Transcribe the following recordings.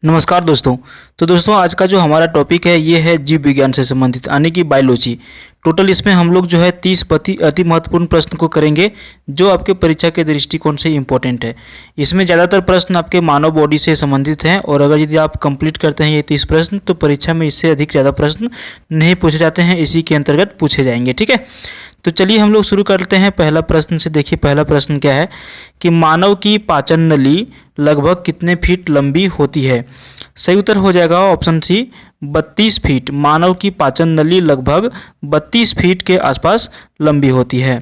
नमस्कार दोस्तों। तो दोस्तों आज का जो हमारा टॉपिक है ये है जीव विज्ञान से संबंधित यानी कि बायोलॉजी। टोटल इसमें हम लोग जो है 30 अति महत्वपूर्ण प्रश्न को करेंगे जो आपके परीक्षा के दृष्टिकोण से इम्पोर्टेंट है। इसमें ज़्यादातर प्रश्न आपके मानव बॉडी से संबंधित हैं और अगर यदि आप कंप्लीट करते हैं ये 30 प्रश्न तो परीक्षा में इससे अधिक ज़्यादा प्रश्न नहीं पूछे जाते हैं, इसी के अंतर्गत पूछे जाएंगे। ठीक है, तो चलिए हम लोग शुरू करते हैं पहला प्रश्न से। देखिए पहला प्रश्न क्या है कि मानव की पाचन नली लगभग कितने फीट लंबी होती है। सही उत्तर हो जाएगा ऑप्शन सी 32 फीट। मानव की पाचन नली लगभग 32 फीट के आसपास लंबी होती है।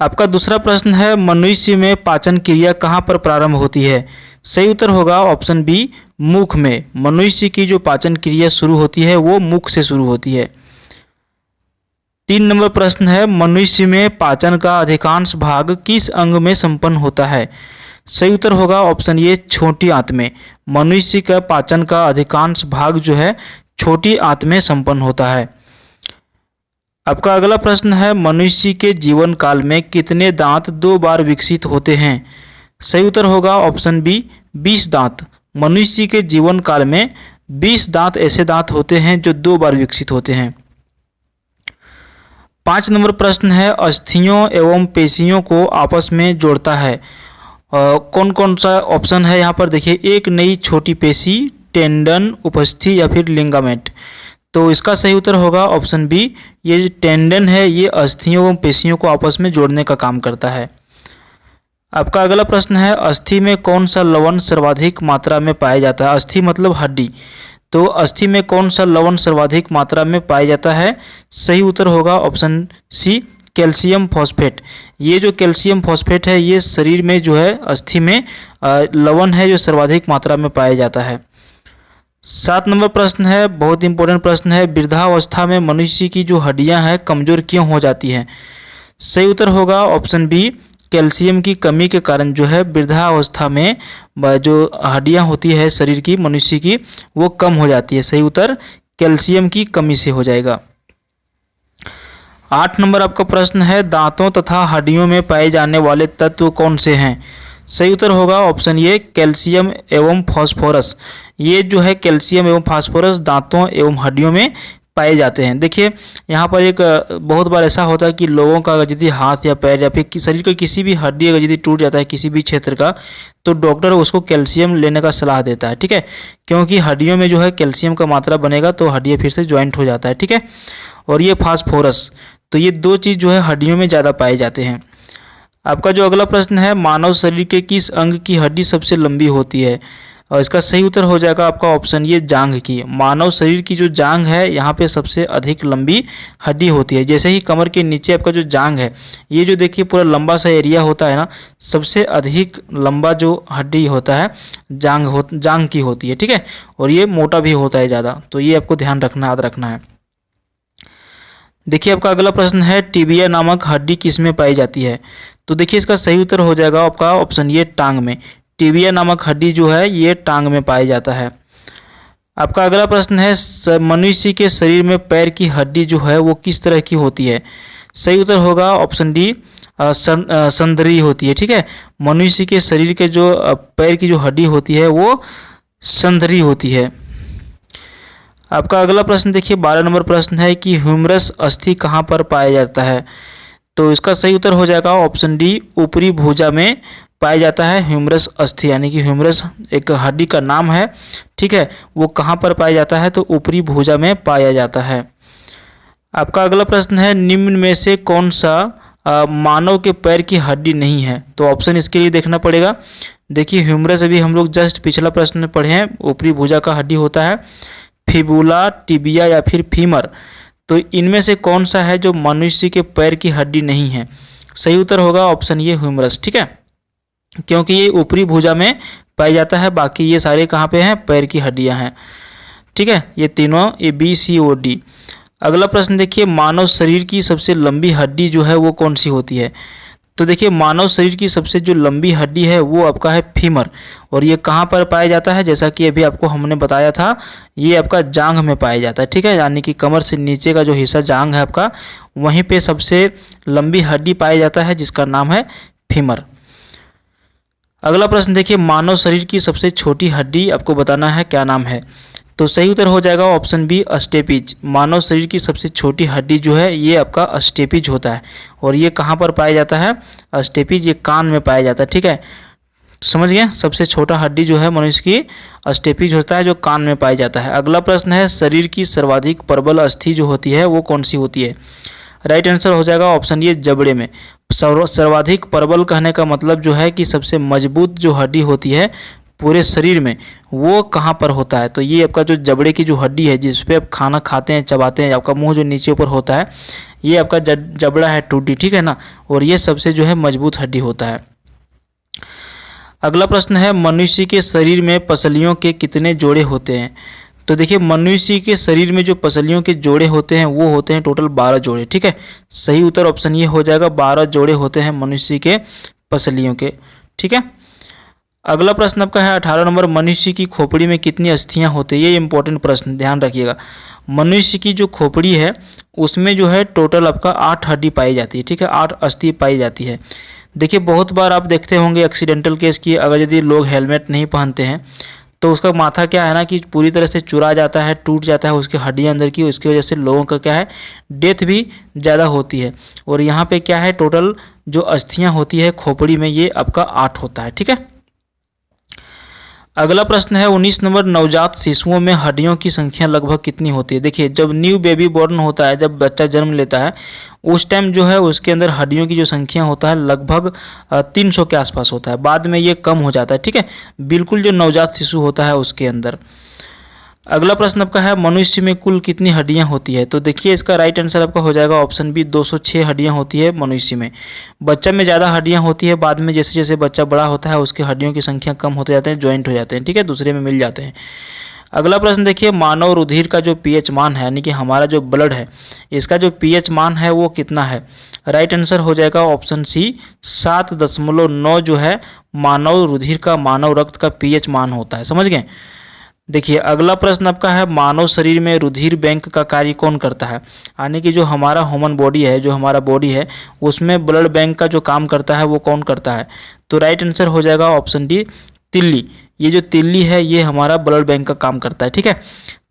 आपका दूसरा प्रश्न है मनुष्य में पाचन क्रिया कहाँ पर प्रारंभ होती है। सही उत्तर होगा ऑप्शन बी मुख में। मनुष्य की जो पाचन क्रिया शुरू होती है वो मुख से शुरू होती है। 3 नंबर प्रश्न है मनुष्य में पाचन का अधिकांश भाग किस अंग में संपन्न होता है। सही उत्तर होगा ऑप्शन ए छोटी आंत में। मनुष्य का पाचन का अधिकांश भाग जो है छोटी आंत में संपन्न होता है। आपका अगला प्रश्न है मनुष्य के जीवन काल में कितने दांत 2 बार विकसित होते हैं। सही उत्तर होगा ऑप्शन बी 20 दांत। मनुष्य के जीवन काल में 20 दांत ऐसे दांत होते हैं जो 2 बार विकसित होते हैं। 5 नंबर प्रश्न है अस्थियों एवं पेशियों को आपस में जोड़ता है। कौन कौन सा ऑप्शन है यहाँ पर देखिए, एक नई छोटी पेशी, टेंडन, उपस्थि या फिर लिंगामेंट। तो इसका सही उत्तर होगा ऑप्शन बी, ये जो टेंडन है ये अस्थियों एवं पेशियों को आपस में जोड़ने का काम करता है। आपका अगला प्रश्न है अस्थि में कौन सा लवण सर्वाधिक मात्रा में पाया जाता है। अस्थि मतलब हड्डी, तो अस्थि में कौन सा लवण सर्वाधिक मात्रा में पाया जाता है। सही उत्तर होगा ऑप्शन सी कैल्शियम फॉस्फेट। ये जो कैल्शियम फॉस्फेट है ये शरीर में जो है अस्थि में लवण है जो सर्वाधिक मात्रा में पाया जाता है। 7 नंबर प्रश्न है बहुत इंपॉर्टेंट प्रश्न है वृद्धावस्था में मनुष्य की जो हड्डियां हैं कमजोर क्यों हो जाती हैं। सही उत्तर होगा ऑप्शन बी कैल्शियम की कमी के कारण जो है वृद्धावस्था में जो हड्डियां होती है शरीर की मनुष्य की वो कम हो जाती है। सही उत्तर कैल्शियम की कमी से हो जाएगा। 8 नंबर आपका प्रश्न है दांतों तथा हड्डियों में पाए जाने वाले तत्व कौन से हैं। सही उत्तर होगा ऑप्शन ए कैल्शियम एवं फास्फोरस। ये जो है कैल्शियम एवं फास्फोरस दांतों एवं हड्डियों में पाए जाते हैं। देखिए यहाँ पर एक बहुत बार ऐसा होता है कि लोगों का अगर यदि हाथ या पैर या फिर शरीर का किसी भी हड्डी अगर यदि टूट जाता है किसी भी क्षेत्र का तो डॉक्टर उसको कैल्शियम लेने का सलाह देता है। ठीक है, क्योंकि हड्डियों में जो है कैल्शियम का मात्रा बनेगा तो हड्डियाँ फिर से ज्वाइंट हो जाता है। ठीक है, और ये फास्फोरस, तो ये 2 चीज़ जो है हड्डियों में ज़्यादा पाए जाते हैं। आपका जो अगला प्रश्न है मानव शरीर के किस अंग की हड्डी सबसे लंबी होती है। और इसका सही उत्तर हो जाएगा आपका ऑप्शन ये जांघ की। मानव शरीर की जो जांघ है यहाँ पे सबसे अधिक लंबी हड्डी होती है। जैसे ही कमर के नीचे आपका जो जांघ है ये जो देखिए पूरा लंबा सा एरिया होता है ना, सबसे अधिक लंबा जो हड्डी होता है जांघ की होती है। ठीक है, और ये मोटा भी होता है ज़्यादा, तो ये आपको ध्यान रखना याद रखना है। देखिए आपका अगला प्रश्न है टिबिया नामक हड्डी किस में पाई जाती है। तो देखिए इसका सही उत्तर हो जाएगा आपका ऑप्शन ये टांग में। टिबिया नामक हड्डी जो है ये टांग में पाया जाता है। आपका अगला प्रश्न है मनुष्य के शरीर में पैर की हड्डी जो है वो किस तरह की होती है। सही उत्तर होगा ऑप्शन डी संधरी होती है। ठीक है, मनुष्य के शरीर के जो पैर की जो हड्डी होती है वो संधरी होती है। आपका अगला प्रश्न देखिए 12 नंबर प्रश्न है कि ह्यूमरस अस्थि कहाँ पर पाया जाता है। तो इसका सही उत्तर हो जाएगा ऑप्शन डी ऊपरी भुजा में पाया जाता है ह्यूमरस अस्थि, यानी कि ह्यूमरस एक हड्डी का नाम है। ठीक है, वो कहाँ पर पाया जाता है तो ऊपरी भुजा में पाया जाता है। आपका अगला प्रश्न है निम्न में से कौन सा मानव के पैर की हड्डी नहीं है। तो ऑप्शन इसके लिए देखना पड़ेगा। देखिए ह्यूमरस अभी हम लोग जस्ट पिछला प्रश्न में पढ़े हैं, ऊपरी भुजा का हड्डी होता है फिबुला, टिबिया या फिर फीमर। तो इनमें से कौन सा है जो मनुष्य के पैर की हड्डी नहीं है। सही उत्तर होगा ऑप्शन ये ह्यूमरस। ठीक है, क्योंकि ये ऊपरी भुजा में पाया जाता है, बाकी ये सारे कहाँ पे हैं पैर की हड्डियां हैं। ठीक है, ये तीनों A B C O D. अगला प्रश्न देखिए मानव शरीर की सबसे लंबी हड्डी जो है वो कौन सी होती है। तो देखिए मानव शरीर की सबसे जो लंबी हड्डी है वो आपका है फीमर, और ये कहाँ पर पाया जाता है जैसा कि अभी आपको हमने बताया था, ये आपका जांघ में पाया जाता है। ठीक है, यानी कि कमर से नीचे का जो हिस्सा जांघ है आपका वहीं पे सबसे लंबी हड्डी पाया जाता है जिसका नाम है फीमर। अगला प्रश्न देखिए, मानव शरीर की सबसे छोटी हड्डी आपको बताना है, क्या नाम है? तो सही उत्तर हो जाएगा ऑप्शन बी, अस्टेपिज। मानव शरीर की सबसे छोटी हड्डी जो है ये आपका अस्टेपिज होता है। और ये कहाँ पर पाया जाता है? अस्टेपिज ये कान में पाया जाता है, ठीक है, समझ गए? सबसे छोटा हड्डी जो है मनुष्य की अस्टेपिज होता है, जो कान में पाया जाता है। अगला प्रश्न है, शरीर की सर्वाधिक प्रबल अस्थि जो होती है वो कौन सी होती है? राइट आंसर हो जाएगा ऑप्शन ये, जबड़े में। सर्वाधिक प्रबल कहने का मतलब जो है कि सबसे मजबूत जो हड्डी होती है पूरे शरीर में, वो कहाँ पर होता है? तो ये आपका जो जबड़े की जो हड्डी है, जिस पे आप खाना खाते हैं, चबाते हैं, आपका मुंह जो नीचे ऊपर होता है, ये आपका जबड़ा है, टूटी, ठीक है ना। और ये सबसे जो है मजबूत हड्डी होता है। अगला प्रश्न है, मनुष्य के शरीर में पसलियों के कितने जोड़े होते हैं? तो देखिए, मनुष्य के शरीर में जो पसलियों के जोड़े होते हैं वो होते हैं टोटल 12 जोड़े, ठीक है। सही उत्तर ऑप्शन ये हो जाएगा, 12 जोड़े होते हैं मनुष्य के पसलियों के, ठीक है। अगला प्रश्न आपका है 18 नंबर, मनुष्य की खोपड़ी में कितनी अस्थियां होती है? ये इंपॉर्टेंट प्रश्न, ध्यान रखिएगा। मनुष्य की जो खोपड़ी है उसमें जो है टोटल आपका 8 हड्डी पाई जाती है, ठीक है, 8 अस्थि पाई जाती है। देखिए, बहुत बार आप देखते होंगे एक्सीडेंटल केस की, अगर यदि लोग हेलमेट नहीं पहनते हैं तो उसका माथा क्या है ना कि पूरी तरह से चुरा जाता है, टूट जाता है उसकी हड्डियां अंदर की, उसकी वजह से लोगों का क्या है, डेथ भी ज़्यादा होती है। और यहाँ पे क्या है, टोटल जो अस्थियां होती है खोपड़ी में ये आपका 8 होता है, ठीक है। अगला प्रश्न है 19 नंबर, नवजात शिशुओं में हड्डियों की संख्या लगभग कितनी होती है? देखिए, जब न्यू बेबी बॉर्न होता है, जब बच्चा जन्म लेता है, उस टाइम जो है उसके अंदर हड्डियों की जो संख्या होता है लगभग 300 के आसपास होता है। बाद में ये कम हो जाता है, ठीक है, बिल्कुल जो नवजात शिशु होता है उसके अंदर। अगला प्रश्न आपका है, मनुष्य में कुल कितनी हड्डियां होती है? तो देखिए, इसका राइट आंसर आपका हो जाएगा ऑप्शन बी, 206 हड्डियां होती है मनुष्य में। बच्चा में ज़्यादा हड्डियां होती है, बाद में जैसे जैसे बच्चा बड़ा होता है उसकी हड्डियों की संख्या कम होते जाते हैं, ज्वाइंट हो जाते हैं, ठीक है, दूसरे में मिल जाते हैं। अगला प्रश्न देखिए, मानव रुधिर का जो पीएच मान है, यानी कि हमारा जो ब्लड है, इसका जो पीएच मान है वो कितना है? राइट आंसर हो जाएगा ऑप्शन सी, 7.9 जो है मानव रुधिर का, मानव रक्त का पीएच मान होता है, समझ गए। देखिए, अगला प्रश्न आपका है, मानव शरीर में रुधिर बैंक का कार्य कौन करता है? यानी कि जो हमारा ह्यूमन बॉडी है, जो हमारा बॉडी है, उसमें ब्लड बैंक का जो काम करता है वो कौन करता है? तो राइट आंसर हो जाएगा ऑप्शन डी, तिल्ली। ये जो तिल्ली है ये हमारा ब्लड बैंक का काम करता है, ठीक है।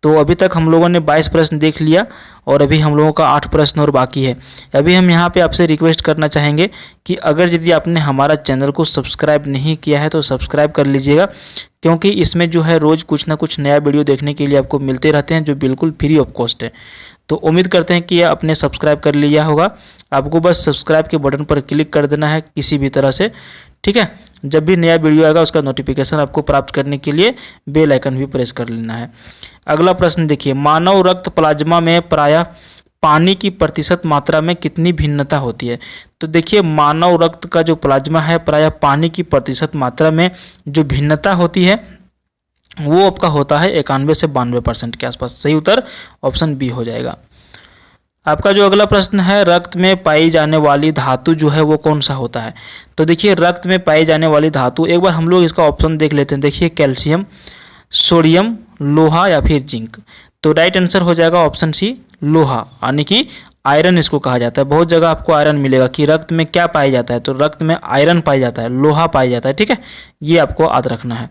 तो अभी तक हम लोगों ने 22 प्रश्न देख लिया और अभी हम लोगों का 8 प्रश्न और बाकी है। अभी हम यहाँ पे आपसे रिक्वेस्ट करना चाहेंगे कि अगर यदि आपने हमारा चैनल को सब्सक्राइब नहीं किया है तो सब्सक्राइब कर लीजिएगा, क्योंकि इसमें जो है रोज़ कुछ ना कुछ नया वीडियो देखने के लिए आपको मिलते रहते हैं जो बिल्कुल फ्री ऑफ कॉस्ट है। तो उम्मीद करते हैं कि आपने सब्सक्राइब कर लिया होगा। आपको बस सब्सक्राइब के बटन पर क्लिक कर देना है किसी भी तरह से, ठीक है। जब भी नया वीडियो आएगा उसका नोटिफिकेशन आपको प्राप्त करने के लिए बेल आइकन भी प्रेस कर लेना है। अगला प्रश्न देखिए, मानव रक्त प्लाज्मा में प्रायः पानी की प्रतिशत मात्रा में कितनी भिन्नता होती है? तो देखिए, मानव रक्त का जो प्लाज्मा है प्रायः पानी की प्रतिशत मात्रा में जो भिन्नता होती है वो आपका होता है 91 से 92% के आसपास। सही उत्तर ऑप्शन बी हो जाएगा। आपका जो अगला प्रश्न है, रक्त में पाई जाने वाली धातु जो है वो कौन सा होता है? तो देखिए, रक्त में पाई जाने वाली धातु, एक बार हम लोग इसका ऑप्शन देख लेते हैं। देखिए, कैल्शियम, सोडियम, लोहा या फिर जिंक। तो राइट आंसर हो जाएगा ऑप्शन सी, लोहा, यानी कि आयरन इसको कहा जाता है। बहुत जगह आपको आयरन मिलेगा कि रक्त में क्या पाया जाता है, तो रक्त में आयरन पाया जाता है, लोहा पाया जाता है, ठीक है, ये आपको याद रखना है।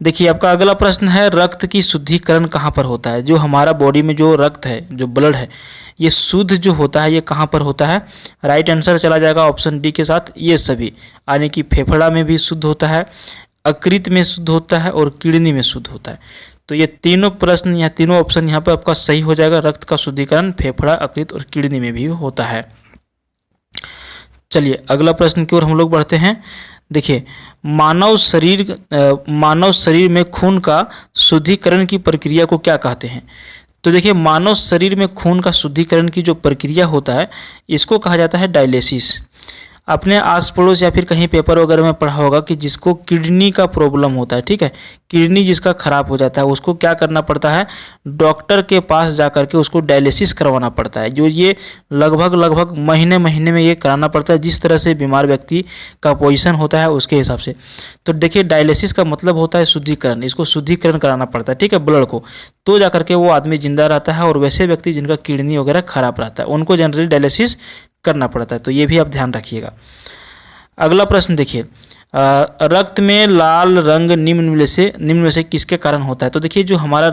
देखिए, आपका अगला प्रश्न है, रक्त की शुद्धिकरण कहाँ पर होता है? जो हमारा बॉडी में जो रक्त है, जो ब्लड है, ये शुद्ध जो होता है ये कहाँ पर होता है? राइट आंसर चला जाएगा ऑप्शन डी के साथ, ये सभी, यानी कि फेफड़ा में भी शुद्ध होता है, यकृत में शुद्ध होता है और किडनी में शुद्ध होता है। तो ये तीनों प्रश्न या तीनों ऑप्शन यहाँ पर आपका सही हो जाएगा। रक्त का शुद्धिकरण फेफड़ा, यकृत और किडनी में भी होता है। चलिए अगला प्रश्न की ओर हम लोग बढ़ते हैं। देखिए, मानव शरीर में खून का शुद्धिकरण की प्रक्रिया को क्या कहते हैं? तो देखिए, मानव शरीर में खून का शुद्धिकरण की जो प्रक्रिया होता है इसको कहा जाता है डायलिसिस। अपने आस पड़ोस या फिर कहीं पेपर वगैरह में पढ़ा होगा कि जिसको किडनी का प्रॉब्लम होता है, ठीक है, किडनी जिसका खराब हो जाता है उसको क्या करना पड़ता है? डॉक्टर के पास जा करके उसको डायलिसिस करवाना पड़ता है। जो ये लगभग महीने महीने में ये कराना पड़ता है, जिस तरह से बीमार व्यक्ति का पोजीशन होता है उसके हिसाब से। तो देखिए, डायलिसिस का मतलब होता है शुद्धिकरण, इसको शुद्धिकरण कराना पड़ता है, ठीक है, ब्लड को, तो जा करके वो आदमी जिंदा रहता है। और वैसे व्यक्ति जिनका किडनी वगैरह खराब रहता है उनको जनरली डायलिसिस करना पड़ता है। तो ये भी आप ध्यान रखिएगा। अगला प्रश्न देखिए, रक्त में लाल रंग निम्न में से किसके कारण होता है? तो देखिए जो हमारा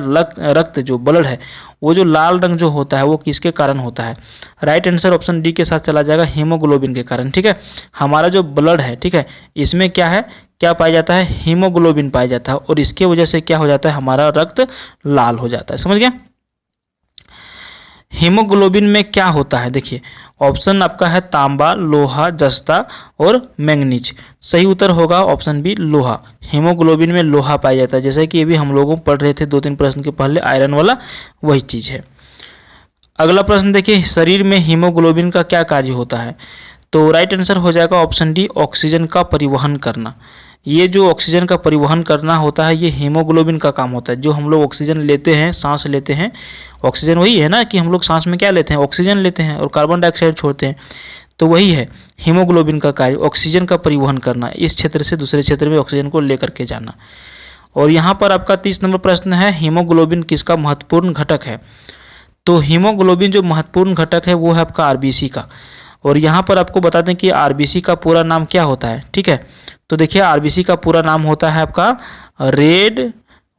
रक्त जो ब्लड है वो जो लाल रंग जो होता है वो किसके कारण होता है? राइट आंसर ऑप्शन डी के साथ चला जाएगा, हीमोग्लोबिन के कारण। ठीक है, हमारा जो ब्लड है, ठीक है, इसमें क्या है, क्या पाया जाता है? हीमोग्लोबिन पाया जाता है, और इसके वजह से क्या हो जाता है? हमारा रक्त लाल हो जाता है। समझ गया? हीमोग्लोबिन में क्या होता है? देखिए ऑप्शन आपका है तांबा, लोहा, जस्ता और मैंगनीज। सही उत्तर होगा ऑप्शन बी, लोहा। हीमोग्लोबिन में लोहा पाया जाता है, जैसे कि ये भी हम लोगों पढ़ रहे थे 2-3 प्रश्न के पहले, आयरन वाला वही चीज़ है। अगला प्रश्न देखिए, शरीर में हीमोग्लोबिन का क्या कार्य होता है? तो राइट आंसर हो जाएगा ऑप्शन डी, ऑक्सीजन का परिवहन करना। ये जो ऑक्सीजन का परिवहन करना होता है ये हीमोग्लोबिन का काम होता है। जो हम लोग ऑक्सीजन लेते हैं, सांस लेते हैं, ऑक्सीजन वही है ना कि हम लोग सांस में क्या लेते हैं? ऑक्सीजन लेते हैं और कार्बन डाइऑक्साइड छोड़ते हैं, तो वही है हीमोग्लोबिन का कार्य, ऑक्सीजन का परिवहन करना, इस क्षेत्र से दूसरे क्षेत्र में ऑक्सीजन को लेकर के जाना। और यहाँ पर आपका 30 नंबर प्रश्न है, हीमोग्लोबिन किसका महत्वपूर्ण घटक है? तो हीमोग्लोबिन जो महत्वपूर्ण घटक है वो है आपका आरबीसी का। और यहाँ पर आपको बता दें कि आरबीसी का पूरा नाम क्या होता है। ठीक है, तो देखिए आरबीसी का पूरा नाम होता है आपका रेड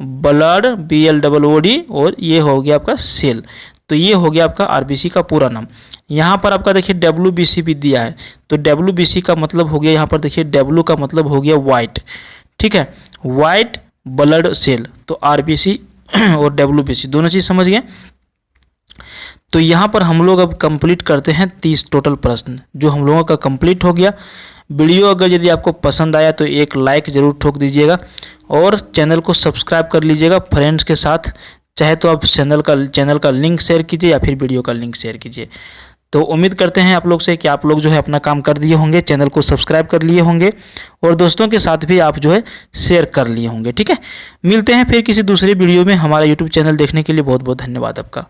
ब्लड BLOOD, और ये हो गया आपका सेल। तो ये हो गया आपका आरबीसी का पूरा नाम। यहाँ पर आपका देखिए WBC भी दिया है, तो WBC का मतलब हो गया, यहाँ पर देखिए W का मतलब हो गया वाइट। ठीक है, वाइट ब्लड सेल, तो आरबीसी और WBC दोनों चीज़ समझ गए। तो यहाँ पर हम लोग अब कंप्लीट करते हैं 30 टोटल प्रश्न, जो हम लोगों का कंप्लीट हो गया। वीडियो अगर यदि आपको पसंद आया तो एक लाइक ज़रूर ठोक दीजिएगा, और चैनल को सब्सक्राइब कर लीजिएगा फ्रेंड्स के साथ। चाहे तो आप चैनल का लिंक शेयर कीजिए या फिर वीडियो का लिंक शेयर कीजिए। तो उम्मीद करते हैं आप लोग से कि आप लोग जो है अपना काम कर दिए होंगे, चैनल को सब्सक्राइब कर लिए होंगे, और दोस्तों के साथ भी आप जो है शेयर कर लिए होंगे। ठीक है, मिलते हैं फिर किसी दूसरे वीडियो में। हमारा यूट्यूब चैनल देखने के लिए बहुत बहुत धन्यवाद आपका।